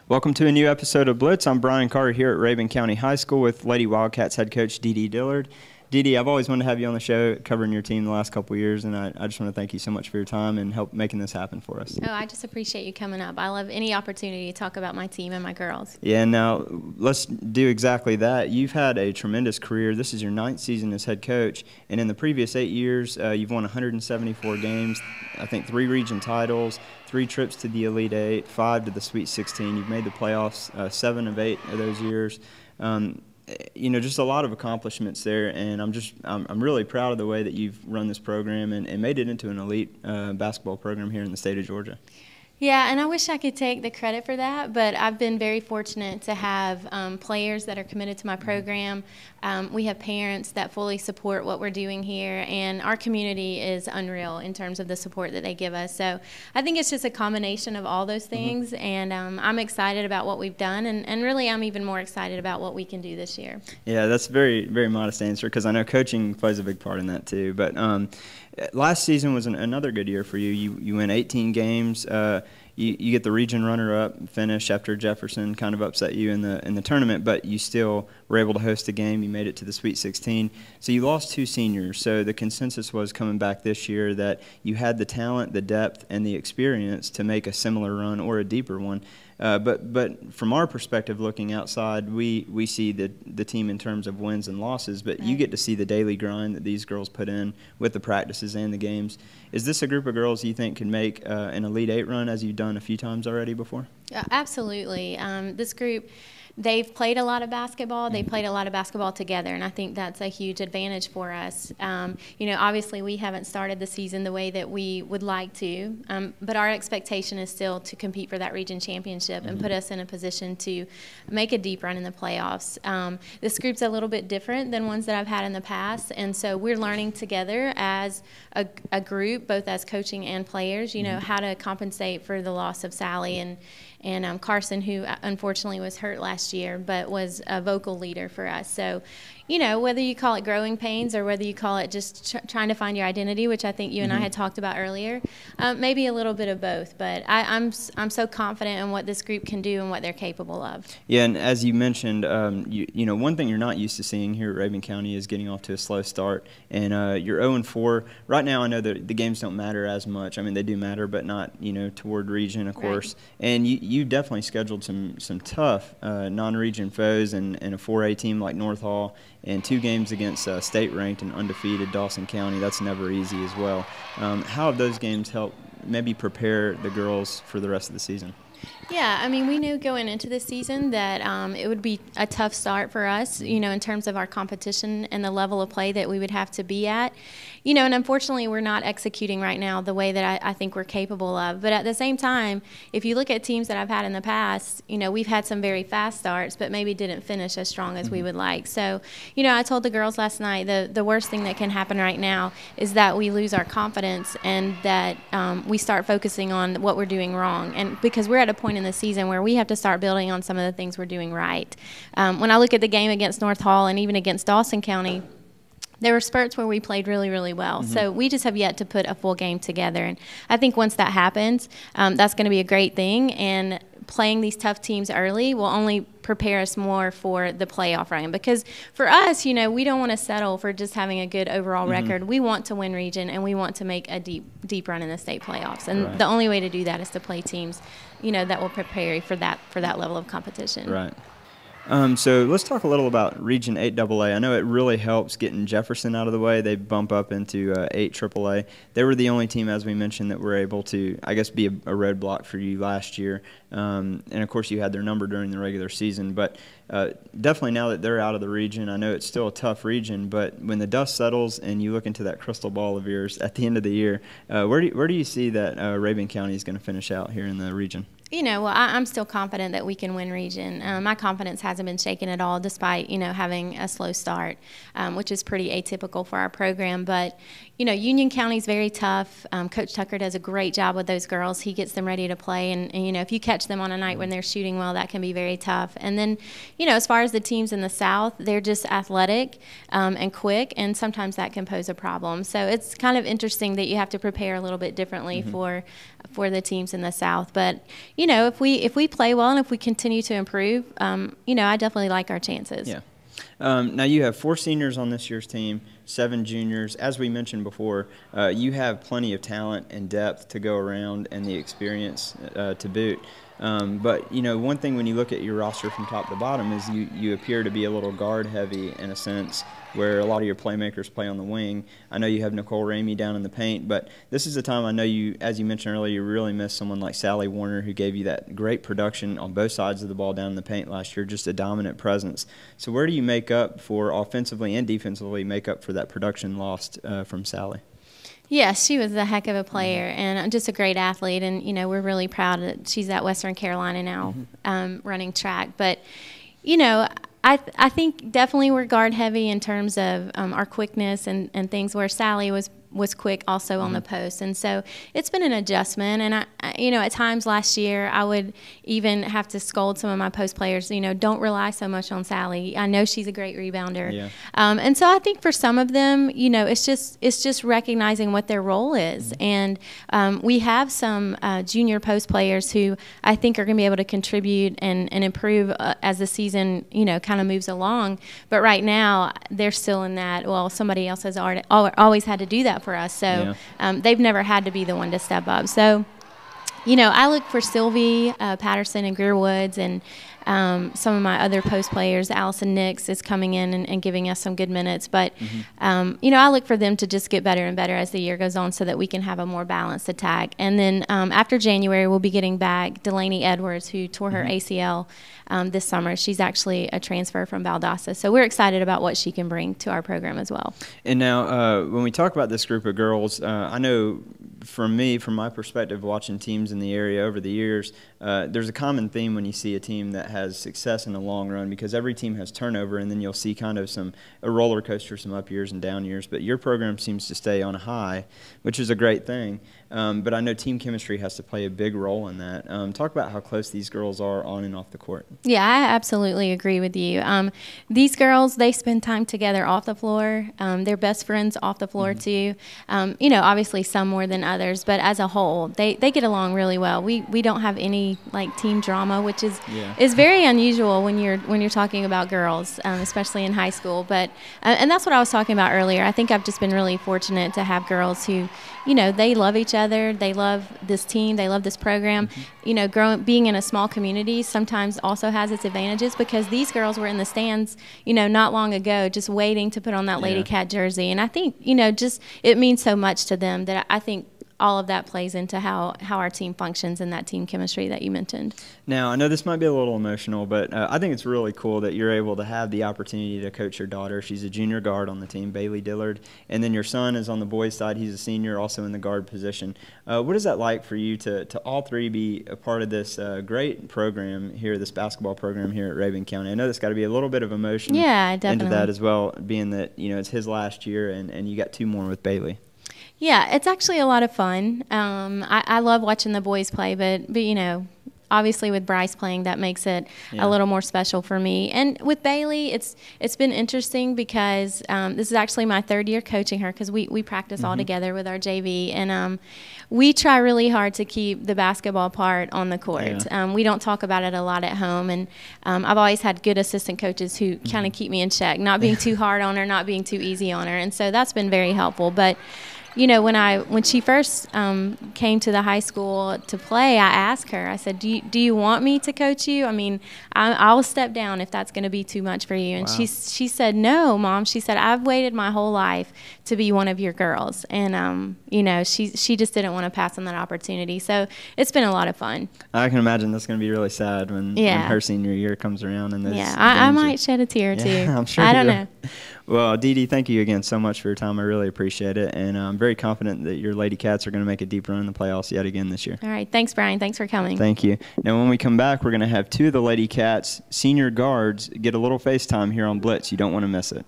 Welcome to a new episode of Blitz. I'm Brian Carter here at Rabun County High School with Lady Wildcats head coach DeeDee Dillard. DeeDee, I've always wanted to have you on the show covering your team the last couple of years, and I just want to thank you so much for your time and help making this happen for us. Oh, I just appreciate you coming up. I love any opportunity to talk about my team and my girls. Yeah, now let's do exactly that. You've had a tremendous career. This is your 9th season as head coach, and in the previous 8 years, you've won 174 games, I think 3 region titles, 3 trips to the Elite 8, 5 to the Sweet 16. You've made the playoffs 7 of 8 of those years. You know, just a lot of accomplishments there, and I'm really proud of the way that you've run this program and made it into an elite basketball program here in the state of Georgia. Yeah, and I wish I could take the credit for that, but I've been very fortunate to have players that are committed to my program. We have parents that fully support what we're doing here, and our community is unreal in terms of the support that they give us. So I think it's just a combination of all those things, and I'm excited about what we've done, and really I'm even more excited about what we can do this year. Yeah, that's a very, very modest answer because I know coaching plays a big part in that too. But last season was another good year for you. You win 18 games. You get the region runner-up finish after Jefferson kind of upset you in the tournament, but you still were able to host a game. You made it to the Sweet 16. So you lost 2 seniors. So the consensus was coming back this year that you had the talent, the depth, and the experience to make a similar run or a deeper one. But from our perspective, looking outside, we see the team in terms of wins and losses, but you get to see the daily grind that these girls put in with the practices and the games. Is this a group of girls you think can make an Elite 8 run as you've done a few times already before? Absolutely. This group, they've played a lot of basketball. They played a lot of basketball together, and I think that's a huge advantage for us. You know, obviously we haven't started the season the way that we would like to, but our expectation is still to compete for that region championship and put us in a position to make a deep run in the playoffs. This group's a little bit different than ones that I've had in the past, and so we're learning together as a group, both as coaching and players, you know, how to compensate for the loss of Sally and Carson, who unfortunately was hurt last year, but was a vocal leader for us. So, you know, whether you call it growing pains or whether you call it just trying to find your identity, which I think you and I had talked about earlier, maybe a little bit of both. But I'm so confident in what this group can do and what they're capable of. Yeah, and as you mentioned, you know, one thing you're not used to seeing here at Rabun County is getting off to a slow start. And you're 0-4. Right now I know that the games don't matter as much. I mean, they do matter, but not, you know, toward region, of course. And you definitely scheduled some tough non-region foes and a 4A team like North Hall, and 2 games against state-ranked and undefeated Dawson County. That's never easy as well. How have those games helped maybe prepare the girls for the rest of the season? Yeah, I mean, we knew going into the season that it would be a tough start for us, you know, in terms of our competition and the level of play that we would have to be at. You know, and unfortunately we're not executing right now the way that I think we're capable of. But at the same time, if you look at teams that I've had in the past, you know, we've had some very fast starts, but maybe didn't finish as strong as we would like. So, you know, I told the girls last night the worst thing that can happen right now is that we lose our confidence and that we start focusing on what we're doing wrong. And because we're at a point in the season where we have to start building on some of the things we're doing right. When I look at the game against North Hall and even against Dawson County, there were spurts where we played really, really well. So we just have yet to put a full game together. And I think once that happens, that's going to be a great thing. And playing these tough teams early will only prepare us more for the playoff run. Because for us, you know, we don't want to settle for just having a good overall record. We want to win region, and we want to make a deep run in the state playoffs. And the only way to do that is to play teams, you know, that will prepare you for that level of competition. Right. So let's talk a little about Region 8AA. I know it really helps getting Jefferson out of the way. They bump up into 8 AAA. They were the only team, as we mentioned, that were able to, I guess, be a roadblock for you last year. And, of course, you had their number during the regular season. But definitely now that they're out of the region, I know it's still a tough region, but when the dust settles and you look into that crystal ball of yours at the end of the year, where do you see that Rabun County is going to finish out here in the region? You know, well, I'm still confident that we can win region. My confidence hasn't been shaken at all, despite, you know, having a slow start, which is pretty atypical for our program. But, you know, Union County is very tough. Coach Tucker does a great job with those girls. He gets them ready to play. And, you know, if you catch them on a night when they're shooting well, that can be very tough. And then, you know, as far as the teams in the South, they're just athletic and quick, and sometimes that can pose a problem. So it's kind of interesting that you have to prepare a little bit differently for the teams in the South. But, you if we play well and if we continue to improve, I definitely like our chances. Yeah. Now you have 4 seniors on this year's team, 7 juniors. As we mentioned before, you have plenty of talent and depth to go around and the experience to boot. But, one thing when you look at your roster from top to bottom is you appear to be a little guard heavy in a sense, where a lot of your playmakers play on the wing. I know you have Nicole Ramey down in the paint, but this is a time I know you, as you mentioned earlier, you really miss someone like Sally Warner, who gave you that great production on both sides of the ball down in the paint last year, just a dominant presence. So where do you make up for offensively and defensively, make up for that production lost from Sally? Yes, she was a heck of a player and just a great athlete, and we're really proud that she's at Western Carolina now, running track. But I think definitely we're guard heavy in terms of our quickness and things, where Sally was quick also on the post. And so it's been an adjustment. And, at times last year I would even have to scold some of my post players, don't rely so much on Sally. I know she's a great rebounder. Yeah. And so I think for some of them, it's just recognizing what their role is. And we have some junior post players who I think are going to be able to contribute and improve as the season, kind of moves along. But right now they're still in that, well, somebody else has always had to do that for us. So they've never had to be the one to step up. So, I look for Sylvie Patterson and Greer Woods and some of my other post players. Allison Nix is coming in and giving us some good minutes. But, I look for them to just get better and better as the year goes on so that we can have a more balanced attack. And then after January, we'll be getting back Delaney Edwards, who tore her ACL this summer. She's actually a transfer from Valdosta. So we're excited about what she can bring to our program as well. And now when we talk about this group of girls, I know from my perspective, watching teams in the area over the years, there's a common theme when you see a team that has success in the long run, because every team has turnover, and then you'll see kind of a roller coaster, some up years and down years. But your program seems to stay on a high, which is a great thing. But I know team chemistry has to play a big role in that. Talk about how close these girls are on and off the court. Yeah, I absolutely agree with you. These girls, they spend time together off the floor. They're best friends off the floor too. Obviously some more than others, but as a whole, they get along really well. We don't have any team drama, which is very unusual when you're talking about girls, especially in high school. But and that's what I was talking about earlier. I think I've just been really fortunate to have girls who, they love each other. They love this team. They love this program. Being in a small community sometimes also has its advantages, because these girls were in the stands, not long ago, just waiting to put on that Lady Cat jersey. And I think, just it means so much to them that I think all of that plays into how our team functions and that team chemistry that you mentioned. Now, I know this might be a little emotional, but I think it's really cool that you're able to have the opportunity to coach your daughter. She's a junior guard on the team, DeeDee Dillard, and then your son is on the boys' side. He's a senior, also in the guard position. What is that like for you to all three be a part of this great program here, this basketball program here at Rabun County? I know there's got to be a little bit of emotion into that as well, being that it's his last year and you got 2 more with Bailey. Yeah, it's actually a lot of fun. I love watching the boys play, but obviously with Bryce playing, that makes it a little more special for me. And with Bailey, it's been interesting because this is actually my 3rd year coaching her, because we practice all together with our JV, and we try really hard to keep the basketball part on the court. We don't talk about it a lot at home, and I've always had good assistant coaches who kind of keep me in check, not being too hard on her, not being too easy on her, and so that's been very helpful. But when she first came to the high school to play, I asked her, I said, do you want me to coach you? I mean, I'll step down if that's going to be too much for you. And she said, no, Mom. She said, I've waited my whole life to be one of your girls. And, she just didn't want to pass on that opportunity. So it's been a lot of fun. I can imagine that's going to be really sad when her senior year comes around. And I might shed a tear or two. I'm sure I don't know. Well, DeeDee, thank you again so much for your time. I really appreciate it. And I'm very confident that your Lady Cats are going to make a deep run in the playoffs yet again this year. All right. Thanks, Brian. Thanks for coming. Thank you. Now, when we come back, we're going to have 2 of the Lady Cats senior guards get a little FaceTime here on Blitz. You don't want to miss it.